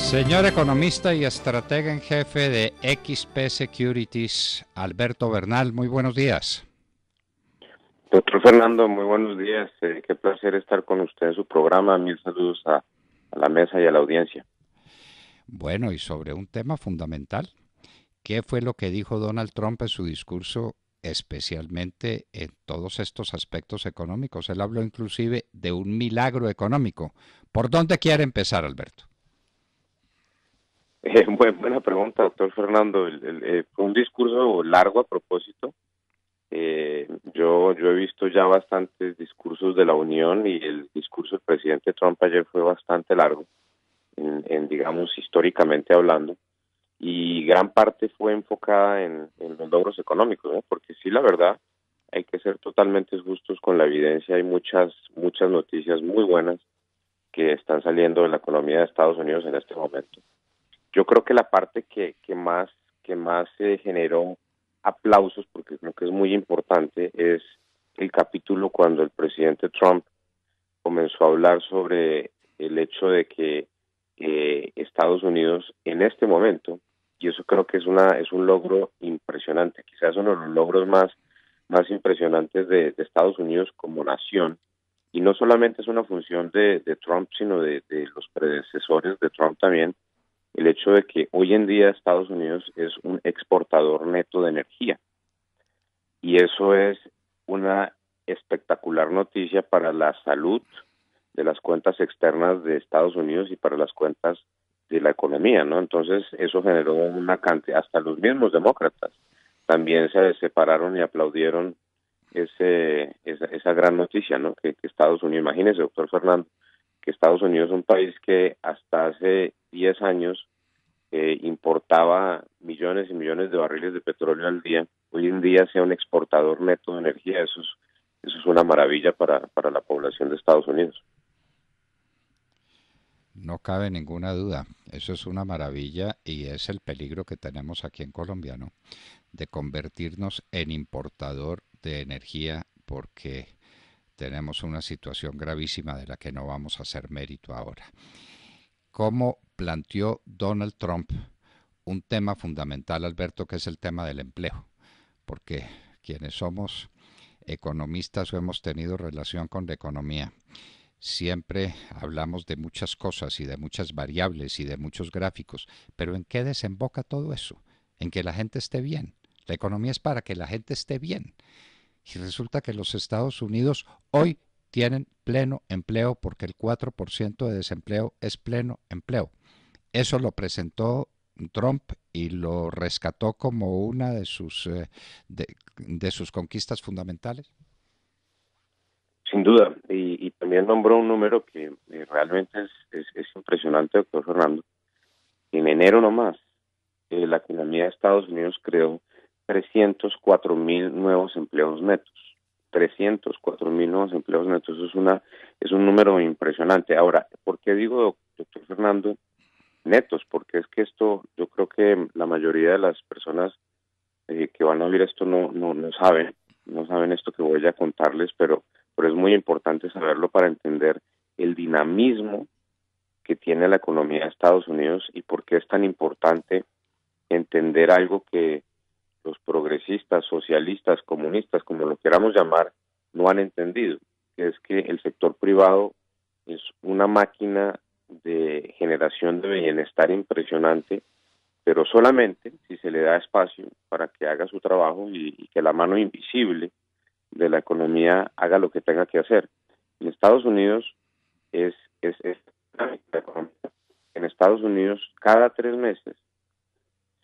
Señor economista y estratega en jefe de XP Securities, Alberto Bernal, muy buenos días. Doctor Fernando, muy buenos días. Qué placer estar con usted en su programa. Mil saludos a la mesa y a la audiencia. Bueno, y sobre un tema fundamental, ¿qué fue lo que dijo Donald Trump en su discurso, especialmente en todos estos aspectos económicos? Él habló inclusive de un milagro económico. ¿Por dónde quiere empezar, Alberto? Buena pregunta, doctor Fernando. Fue un discurso largo a propósito. Yo he visto ya bastantes discursos de la Unión y el discurso del presidente Trump ayer fue bastante largo, digamos, históricamente hablando, y gran parte fue enfocada en los logros económicos, ¿no? Porque sí, la verdad, hay que ser totalmente justos con la evidencia. Hay muchas noticias muy buenas que están saliendo de la economía de Estados Unidos en este momento. Yo creo que la parte que más generó aplausos, porque creo que es muy importante, es el capítulo cuando el presidente Trump comenzó a hablar sobre el hecho de que Estados Unidos en este momento, y eso creo que es un logro impresionante, quizás uno de los logros más impresionantes de Estados Unidos como nación, y no solamente es una función de Trump, sino de los predecesores de Trump también, el hecho de que hoy en día Estados Unidos es un exportador neto de energía. Y eso es una espectacular noticia para la salud de las cuentas externas de Estados Unidos y para las cuentas de la economía, ¿no? Entonces eso generó una cantidad, hasta los mismos demócratas también se separaron y aplaudieron esa gran noticia, ¿no? Que Estados Unidos, imagínese, doctor Fernando, que Estados Unidos es un país que hasta hace 10 años importaba millones y millones de barriles de petróleo al día, hoy en día sea un exportador neto de energía. Eso es una maravilla para la población de Estados Unidos. No cabe ninguna duda, eso es una maravilla y es el peligro que tenemos aquí en Colombia, ¿no? De convertirnos en importador de energía porque tenemos una situación gravísima de la que no vamos a hacer mérito ahora. ¿Cómo planteó Donald Trump un tema fundamental, Alberto, que es el tema del empleo? Porque quienes somos economistas o hemos tenido relación con la economía, siempre hablamos de muchas cosas y de muchas variables y de muchos gráficos, pero ¿en qué desemboca todo eso? En que la gente esté bien. La economía es para que la gente esté bien. Y resulta que los Estados Unidos hoy tienen pleno empleo porque el 4% de desempleo es pleno empleo. Eso lo presentó Trump y lo rescató como una de sus conquistas fundamentales. Sin duda, y también nombró un número que realmente es impresionante, doctor Fernando. En enero nomás, la economía de Estados Unidos creó 304,000 nuevos empleos netos. 304,000 nuevos empleos netos, es un número impresionante. Ahora, ¿por qué digo, doctor Fernando, netos? Porque es que esto, yo creo que la mayoría de las personas que van a oír esto no saben esto que voy a contarles, pero es muy importante saberlo para entender el dinamismo que tiene la economía de Estados Unidos y por qué es tan importante entender algo que los progresistas, socialistas, comunistas, como lo queramos llamar, no han entendido, que es que el sector privado es una máquina de generación de bienestar impresionante, pero solamente si se le da espacio para que haga su trabajo y que la mano invisible de la economía haga lo que tenga que hacer. En Estados Unidos es en Estados Unidos cada 3 meses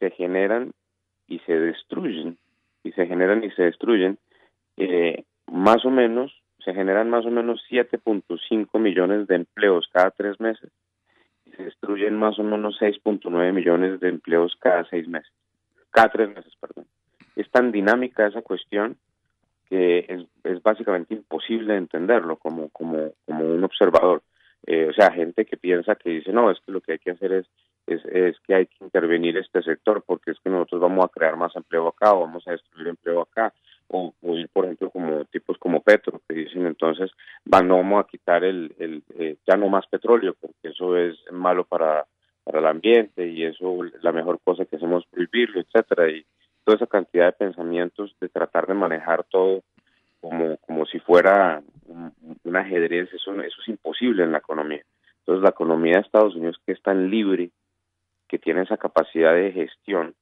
se generan y se destruyen, más o menos, se generan más o menos 7.5 millones de empleos cada 3 meses y se destruyen más o menos 6.9 millones de empleos cada 6 meses, cada 3 meses, perdón. Es tan dinámica esa cuestión que es básicamente imposible entenderlo como un observador. O sea, gente que piensa que dice, no, es que lo que hay que hacer es que hay que intervenir este sector porque es que nosotros vamos a crear más empleo acá o vamos a destruir empleo acá, o ir, por ejemplo, como tipos como Petro, que dicen entonces, no vamos a quitar ya no más petróleo porque eso es malo para para el ambiente y eso la mejor cosa que hacemos es prohibirlo, etcétera, y toda esa cantidad de pensamientos de tratar de manejar todo como si fuera un ajedrez, eso es imposible en la economía. Entonces la economía de Estados Unidos, que es tan libre, que tiene esa capacidad de gestión,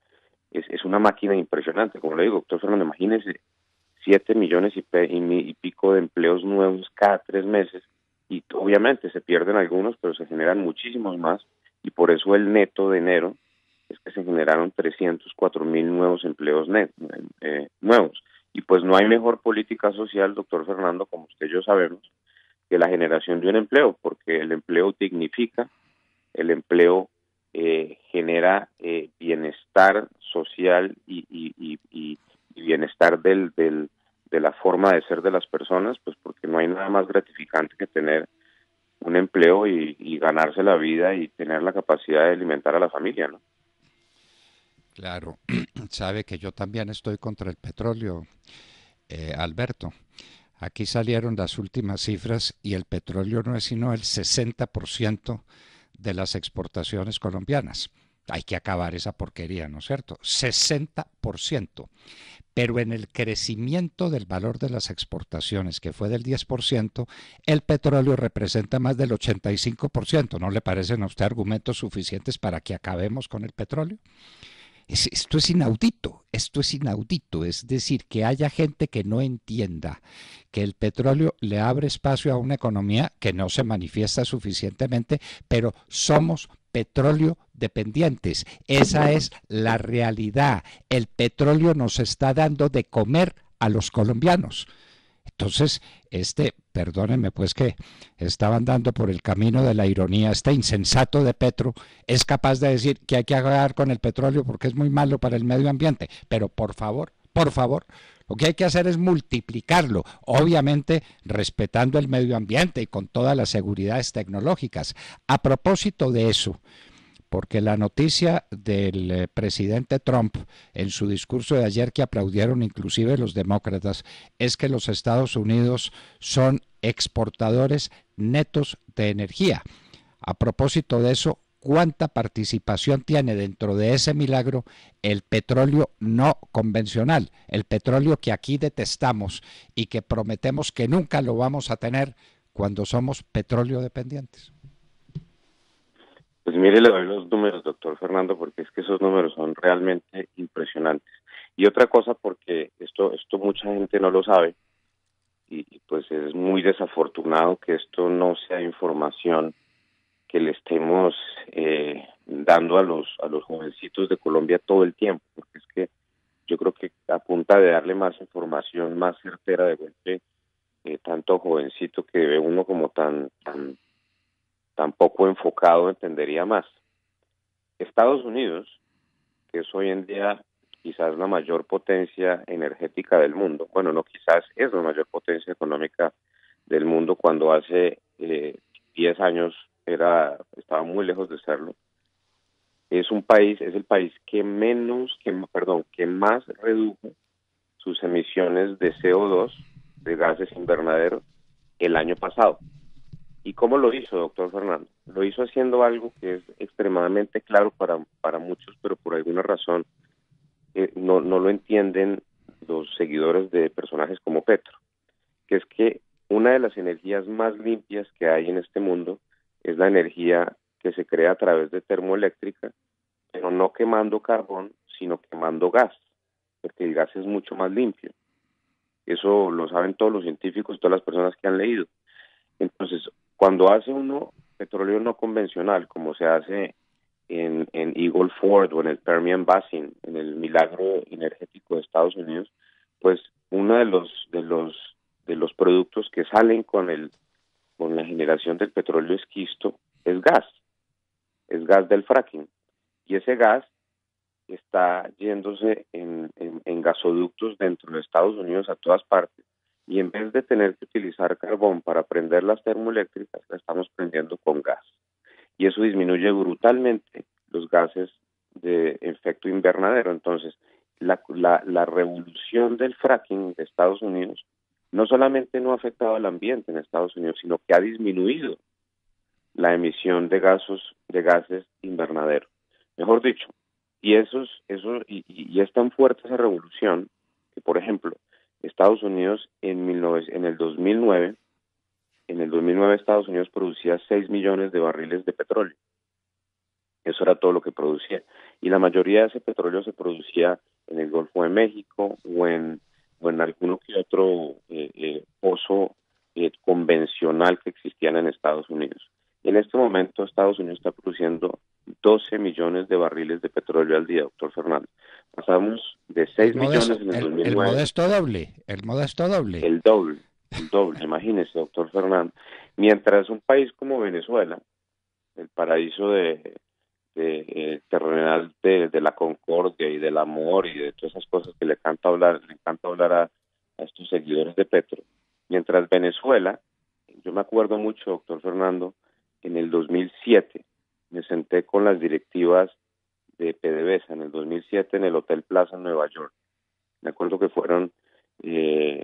es una máquina impresionante. Como le digo, doctor Fernando, imagínese 7 millones y pico de empleos nuevos cada 3 meses, y obviamente se pierden algunos, pero se generan muchísimos más, y por eso el neto de enero es que se generaron 304,000 nuevos empleos nuevos. Y pues no hay mejor política social, doctor Fernando, como usted y yo sabemos, que la generación de un empleo, porque el empleo dignifica, el empleo genera bienestar social y bienestar de la forma de ser de las personas, pues porque no hay nada más gratificante que tener un empleo y ganarse la vida y tener la capacidad de alimentar a la familia, ¿no? Claro, sabe que yo también estoy contra el petróleo, Alberto. Aquí salieron las últimas cifras y el petróleo no es sino el 60% de las exportaciones colombianas. Hay que acabar esa porquería, ¿no es cierto? 60%. Pero en el crecimiento del valor de las exportaciones, que fue del 10%, el petróleo representa más del 85%. ¿No le parecen a usted argumentos suficientes para que acabemos con el petróleo? Esto es inaudito, es decir, que haya gente que no entienda que el petróleo le abre espacio a una economía que no se manifiesta suficientemente, pero somos petróleo dependientes. Esa es la realidad. El petróleo nos está dando de comer a los colombianos. Entonces, perdónenme pues que estaban dando por el camino de la ironía, este insensato de Petro es capaz de decir que hay que acabar con el petróleo porque es muy malo para el medio ambiente, pero por favor, lo que hay que hacer es multiplicarlo, obviamente respetando el medio ambiente y con todas las seguridades tecnológicas. A propósito de eso, porque la noticia del presidente Trump en su discurso de ayer, que aplaudieron inclusive los demócratas, es que los Estados Unidos son exportadores netos de energía. A propósito de eso, ¿cuánta participación tiene dentro de ese milagro el petróleo no convencional? El petróleo que aquí detestamos y que prometemos que nunca lo vamos a tener cuando somos petróleo dependientes. Pues mire, le doy los números, doctor Fernando, porque es que esos números son realmente impresionantes. Y otra cosa, porque esto mucha gente no lo sabe, y pues es muy desafortunado que esto no sea información que le estemos dando a los jovencitos de Colombia todo el tiempo, porque es que yo creo que a punta de darle más información, más certera de golpe, tanto jovencito que ve uno como tan poco enfocado, entendería más. Estados Unidos, que es hoy en día quizás la mayor potencia energética del mundo, bueno, no quizás, es la mayor potencia económica del mundo, cuando hace 10 años estaba muy lejos de serlo. Es el país que más redujo sus emisiones de CO2, de gases invernaderos, el año pasado. ¿Y cómo lo hizo, doctor Fernando? Lo hizo haciendo algo que es extremadamente claro para muchos, pero por alguna razón no lo entienden los seguidores de personajes como Petro, que es que una de las energías más limpias que hay en este mundo es la energía que se crea a través de termoeléctrica, pero no quemando carbón, sino quemando gas, porque el gas es mucho más limpio. Eso lo saben todos los científicos, todas las personas que han leído. Entonces, cuando hace uno petróleo no convencional, como se hace en Eagle Ford o en el Permian Basin, en el milagro energético de Estados Unidos, pues uno de los productos que salen con la generación del petróleo esquisto es gas del fracking, y ese gas está yéndose en gasoductos dentro de Estados Unidos a todas partes, y en vez de tener que utilizar carbón para prender las termoeléctricas, la estamos prendiendo con gas. Y eso disminuye brutalmente los gases de efecto invernadero. Entonces, la revolución del fracking de Estados Unidos no solamente no ha afectado al ambiente en Estados Unidos, sino que ha disminuido la emisión de gases invernadero. Mejor dicho, y es tan fuerte esa revolución que, por ejemplo, Estados Unidos en el 2009 Estados Unidos producía 6 millones de barriles de petróleo. Eso era todo lo que producía. Y la mayoría de ese petróleo se producía en el Golfo de México o en alguno que otro pozo convencional que existían en Estados Unidos. En este momento Estados Unidos está produciendo 12 millones de barriles de petróleo al día, doctor Fernando. Pasamos de 6 millones en el El 2009, modesto doble, el modesto doble. el doble, imagínese, doctor Fernando. Mientras un país como Venezuela, el paraíso terrenal de la concordia y del amor y de todas esas cosas que le encanta hablar a estos seguidores de Petro. Mientras Venezuela, yo me acuerdo mucho, doctor Fernando, en el 2007 me senté con las directivas de PDVSA en el 2007 en el Hotel Plaza en Nueva York. Me acuerdo que fueron el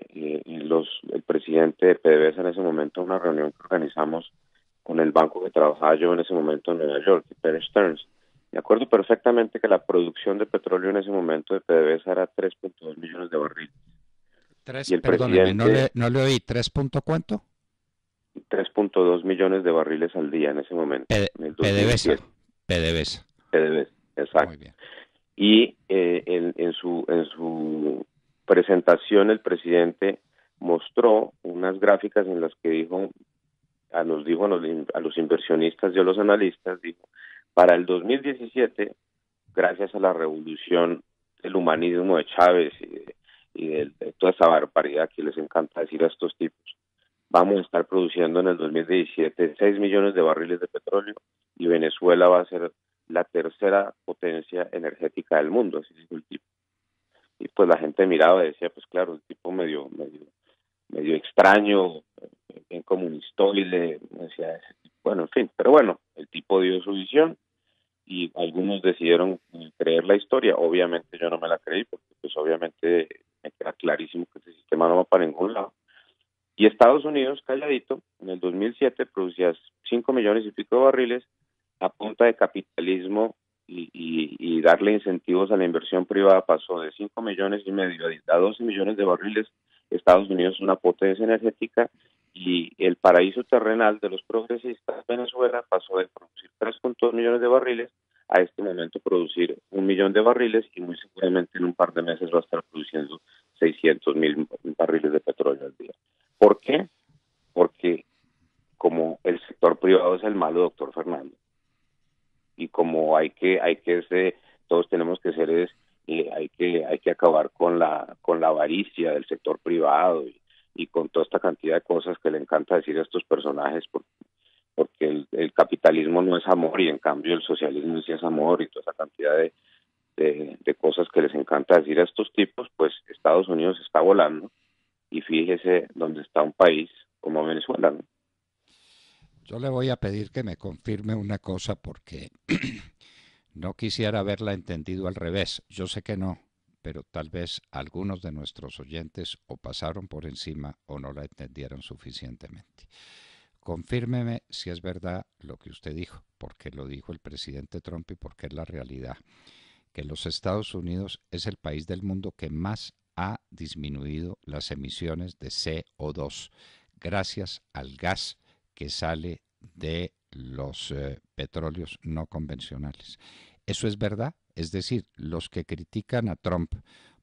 presidente de PDVSA en ese momento a una reunión que organizamos con el banco que trabajaba yo en ese momento en Nueva York, Bear Stearns. Me acuerdo perfectamente que la producción de petróleo en ese momento de PDVSA era 3.2 millones de barriles. Y el Perdóneme, presidente, no le oí, ¿tres punto cuánto? 3.2 millones de barriles al día en ese momento, en el PDVSA, 2007. PDVSA. PDVSA, Muy exacto. bien. Y en su presentación el presidente mostró unas gráficas en las que dijo a los inversionistas y a los analistas, dijo, para el 2017, gracias a la revolución del humanismo de Chávez de toda esa barbaridad que les encanta decir a estos tipos, vamos a estar produciendo en el 2017 6 millones de barriles de petróleo y Venezuela va a ser la tercera potencia energética del mundo, así dijo el tipo. Y pues la gente miraba y decía, pues claro, el tipo medio extraño, bien comunistoide, decía, bueno, en fin, pero bueno, el tipo dio su visión y algunos decidieron creer la historia. Obviamente yo no me la creí porque pues obviamente me queda clarísimo que ese sistema no va para ningún lado. Y Estados Unidos, calladito, en el 2007 producía 5 millones y pico de barriles a punta de capitalismo y darle incentivos a la inversión privada. Pasó de 5 millones y medio a 12 millones de barriles. Estados Unidos es una potencia energética y el paraíso terrenal de los progresistas, Venezuela, pasó de producir 3.2 millones de barriles a este momento producir 1 millón de barriles y muy seguramente en un par de meses va a estar produciendo 600.000 barriles de petróleo al día. ¿Por qué? Porque como el sector privado es el malo, doctor Fernando, y como todos tenemos que ser hay que acabar con la avaricia del sector privado y con toda esta cantidad de cosas que le encanta decir a estos personajes porque el capitalismo no es amor y en cambio el socialismo sí es amor y toda esa cantidad de cosas que les encanta decir a estos tipos, pues Estados Unidos está volando y fíjese dónde está un país como Venezuela, ¿no? Yo le voy a pedir que me confirme una cosa porque no quisiera haberla entendido al revés. Yo sé que no, pero tal vez algunos de nuestros oyentes o pasaron por encima o no la entendieron suficientemente. Confírmeme si es verdad lo que usted dijo, porque lo dijo el presidente Trump y porque es la realidad, que los Estados Unidos es el país del mundo que más ha disminuido las emisiones de CO2 gracias al gas que sale de los petróleos no convencionales. ¿Eso es verdad? Es decir, los que critican a Trump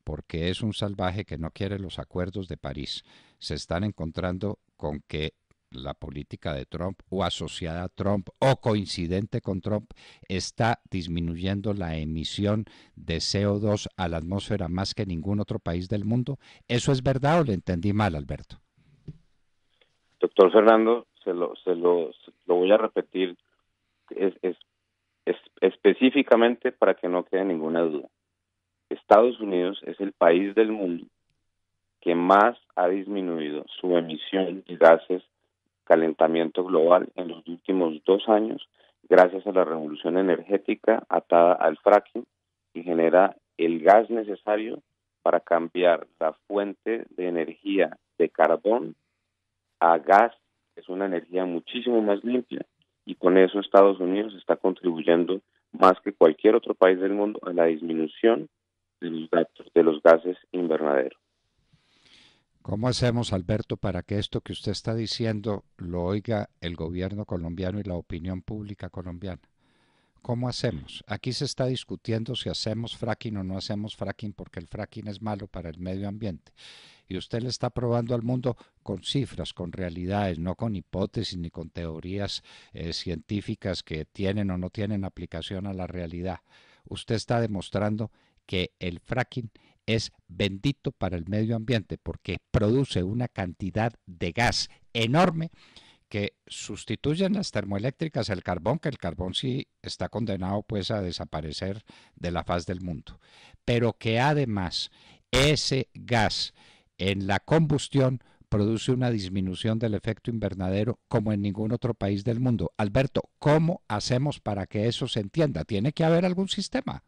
porque es un salvaje que no quiere los acuerdos de París, se están encontrando con que la política de Trump o asociada a Trump o coincidente con Trump está disminuyendo la emisión de CO2 a la atmósfera más que ningún otro país del mundo. ¿Eso es verdad o le entendí mal, Alberto? Doctor Fernando, se lo voy a repetir es, es, específicamente para que no quede ninguna duda. Estados Unidos es el país del mundo que más ha disminuido su emisión de gases calentamiento global en los últimos 2 años gracias a la revolución energética atada al fracking y genera el gas necesario para cambiar la fuente de energía de carbón a gas, que es una energía muchísimo más limpia y con eso Estados Unidos está contribuyendo más que cualquier otro país del mundo a la disminución de los gases invernaderos. ¿Cómo hacemos, Alberto, para que esto que usted está diciendo lo oiga el gobierno colombiano y la opinión pública colombiana? ¿Cómo hacemos? Aquí se está discutiendo si hacemos fracking o no hacemos fracking porque el fracking es malo para el medio ambiente. Y usted le está probando al mundo con cifras, con realidades, no con hipótesis ni con teorías científicas que tienen o no tienen aplicación a la realidad. Usted está demostrando que el fracking es bendito para el medio ambiente porque produce una cantidad de gas enorme que sustituyen las termoeléctricas el carbón, que el carbón sí está condenado pues a desaparecer de la faz del mundo, pero que además ese gas en la combustión produce una disminución del efecto invernadero como en ningún otro país del mundo. Alberto, ¿cómo hacemos para que eso se entienda? Tiene que haber algún sistema.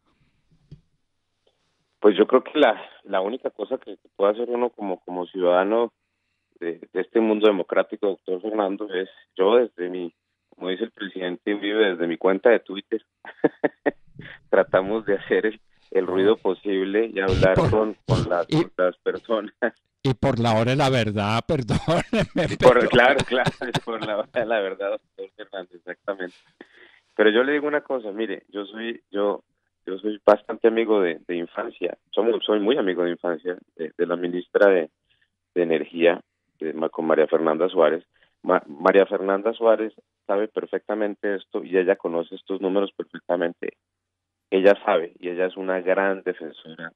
Pues yo creo que la única cosa que puede hacer uno como ciudadano de este mundo democrático, doctor Fernando, es yo desde como dice el presidente Uribe, desde mi cuenta de Twitter, tratamos de hacer el Oh, ruido posible y y, hablar por, y, con las personas. y por la hora de la verdad, perdóneme, Y pero... claro, es por la verdad, doctor Fernando, exactamente. Pero yo le digo una cosa, mire, yo soy bastante amigo de infancia, soy muy amigo de infancia de la ministra de Energía, con María Fernanda Suárez. María Fernanda Suárez sabe perfectamente esto y ella conoce estos números perfectamente. Ella sabe y ella es una gran defensora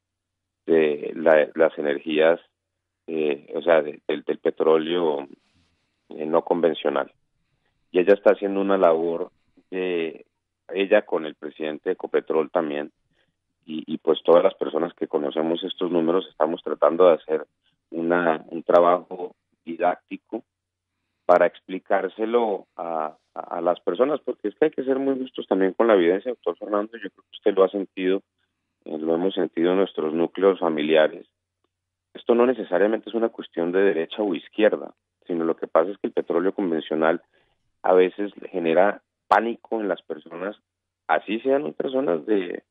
de las energías, o sea, del petróleo no convencional. Y ella está haciendo una labor, ella con el presidente de Ecopetrol también, y pues todas las personas que conocemos estos números estamos tratando de hacer un trabajo didáctico para explicárselo a las personas, porque es que hay que ser muy justos también con la evidencia, doctor Fernando. Yo creo que usted lo ha sentido, lo hemos sentido en nuestros núcleos familiares. Esto no necesariamente es una cuestión de derecha o izquierda, sino lo que pasa es que el petróleo convencional a veces genera pánico en las personas, así sean personas de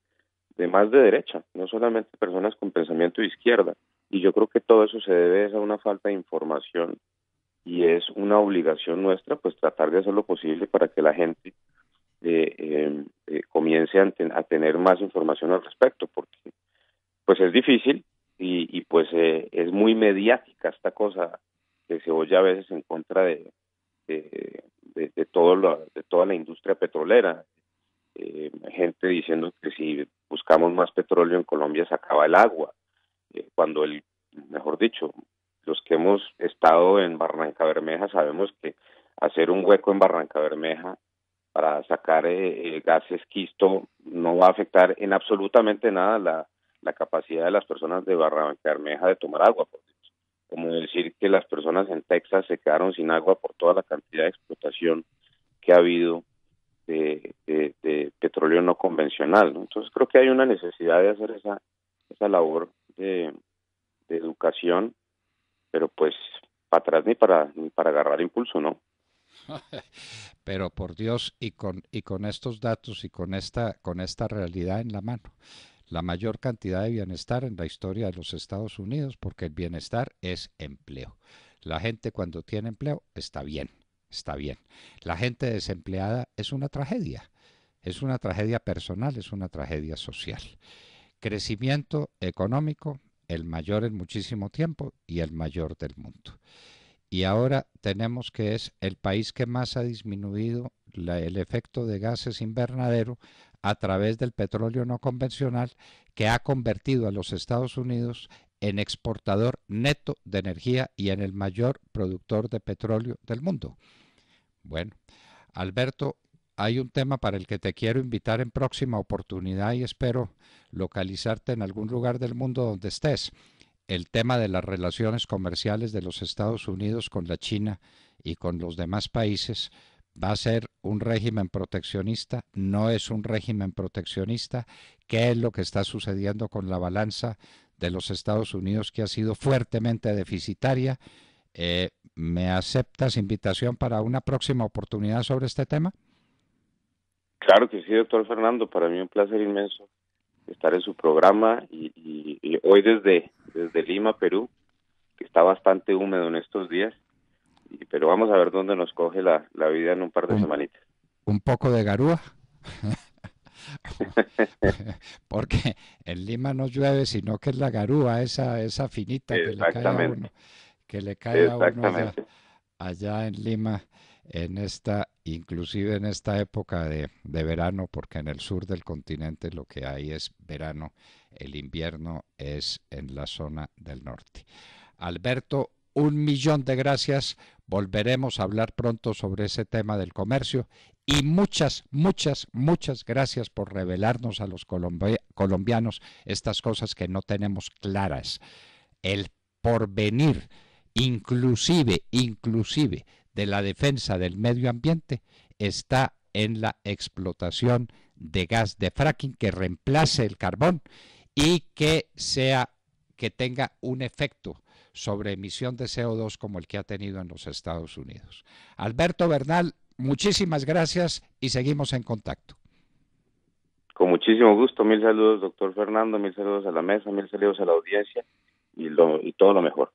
más de derecha, no solamente personas con pensamiento de izquierda. Y yo creo que todo eso se debe a una falta de información y es una obligación nuestra pues tratar de hacer lo posible para que la gente comience a tener más información al respecto, porque pues es difícil y pues es muy mediática esta cosa que se oye a veces en contra de toda la industria petrolera. Gente diciendo que si buscamos más petróleo en Colombia se acaba el agua, cuando mejor dicho, los que hemos estado en Barranca Bermeja sabemos que hacer un hueco en Barranca Bermeja para sacar gas esquisto no va a afectar en absolutamente nada la capacidad de las personas de Barranca Bermeja de tomar agua, por Dios. Como decir que las personas en Texas se quedaron sin agua por toda la cantidad de explotación que ha habido de petróleo no convencional, ¿no? Entonces creo que hay una necesidad de hacer esa labor de educación, pero pues para atrás ni para agarrar impulso, ¿no? Pero por Dios, y con estos datos y con esta realidad en la mano, la mayor cantidad de bienestar en la historia de los Estados Unidos, porque el bienestar es empleo. La gente cuando tiene empleo está bien, está bien. La gente desempleada es una tragedia personal, es una tragedia social. Crecimiento económico, el mayor en muchísimo tiempo y el mayor del mundo. Y ahora tenemos que es el país que más ha disminuido el efecto de gases invernadero a través del petróleo no convencional, que ha convertido a los Estados Unidos en exportador neto de energía y en el mayor productor de petróleo del mundo. Bueno, Alberto, hay un tema para el que te quiero invitar en próxima oportunidad y espero localizarte en algún lugar del mundo donde estés. El tema de las relaciones comerciales de los Estados Unidos con la China y con los demás países va a ser un régimen proteccionista, no es un régimen proteccionista. ¿Qué es lo que está sucediendo con la balanza de los Estados Unidos que ha sido fuertemente deficitaria? ¿Me aceptas invitación para una próxima oportunidad sobre este tema? Claro que sí, doctor Fernando, para mí un placer inmenso estar en su programa y hoy desde Lima, Perú, que está bastante húmedo en estos días, pero vamos a ver dónde nos coge la vida en un par de Un, semanitas. un poco de garúa, porque en Lima no llueve, sino que es la garúa, esa finita que le cae a Exactamente, uno, que le cae a uno exactamente. allá en Lima, inclusive en esta época de verano, porque en el sur del continente lo que hay es verano, el invierno es en la zona del norte. Alberto, 1 millón de gracias. Volveremos a hablar pronto sobre ese tema del comercio y muchas, muchas, muchas gracias por revelarnos a los colombianos estas cosas que no tenemos claras. El porvenir, inclusive de la defensa del medio ambiente, está en la explotación de gas de fracking que reemplace el carbón y que tenga un efecto sobre emisión de CO2 como el que ha tenido en los Estados Unidos. Alberto Bernal, muchísimas gracias y seguimos en contacto. Con muchísimo gusto, mil saludos, doctor Fernando, mil saludos a la mesa, mil saludos a la audiencia y todo lo mejor.